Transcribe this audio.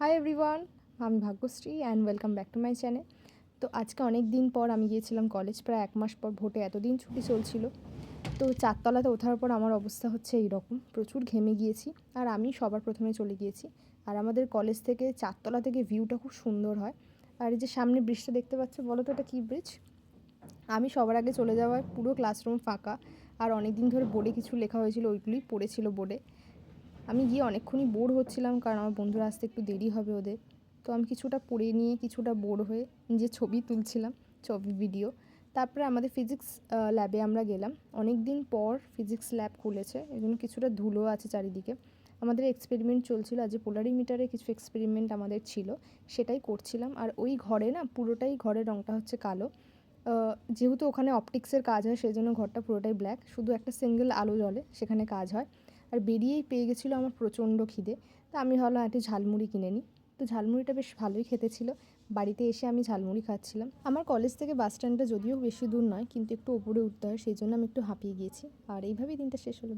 Hi everyone, আমি Bhagyashree and welcome back to my channel. তো আজকে অনেক দিন পর আমি গিয়েছিলাম কলেজ, প্রায় 1 মাস পর। ভোটে এতদিন ছুটি চলছিল, তো 4তলাতে ওঠার পর আমার অবস্থা হচ্ছে এইরকম, প্রচুর ঘেমে গিয়েছি। আর আমি সবার প্রথমে চলে গিয়েছি। আর আমাদের কলেজ থেকে 4তলা থেকে ভিউটা খুব সুন্দর হয়। আর এই যে সামনে ব্রিজটা দেখতে পাচ্ছ, বলো তো এটা কী ব্রিজ? আমি সবার আগে চলে যাওয়ায় পুরো ক্লাসরুম ফাঁকা, আর অনেক দিন ধরে বোর্ডে কিছু লেখা হয়েছিল, ওইগুলোই পড়েছিল বোর্ডে। আমি গিয়ে অনেকক্ষণই বোর হচ্ছিলাম, কারণ আমার বন্ধুরা আসতে একটু দেরি হবে ওদের। তো আমি কিছুটা পড়ে নিয়ে কিছুটা বোর হয়ে নিজের ছবি তুলছিলাম, ছবি ভিডিও। তারপরে আমাদের ফিজিক্স ল্যাবে আমরা গেলাম। অনেক দিন পর ফিজিক্স ল্যাব খুলেছে, এই জন্য কিছুটা ধুলো আছে চারিদিকে। আমাদের এক্সপেরিমেন্ট চলছিল, আজ যে পোলারিমিটারে কিছু এক্সপেরিমেন্ট আমাদের ছিল, সেটাই করছিলাম। আর ওই ঘরে না, পুরোটাই ঘরের রঙটা হচ্ছে কালো। যেহেতু ওখানে অপটিক্সের কাজ হয়, সেই জন্য ঘরটা পুরোটাই ব্ল্যাক, শুধু একটা সিঙ্গেল আলো জ্বলে, সেখানে কাজ হয়। আর বেরিয়েই পেয়ে গেছিলো আমার প্রচণ্ড খিদে। তো আমি ভাবলাম একটু ঝালমুড়ি কিনে নিই। তো ঝালমুড়িটা বেশ ভালোই খেতে ছিল। বাড়িতে এসে আমি ঝালমুড়ি খাচ্ছিলাম। আমার কলেজ থেকে বাস স্ট্যান্ডটা যদিও বেশি দূর নয়, কিন্তু একটু ওপরে উঠতে হয়, সেই জন্য আমি একটু হাঁপিয়ে গিয়েছি। আর এইভাবেই দিনটা শেষ হলো।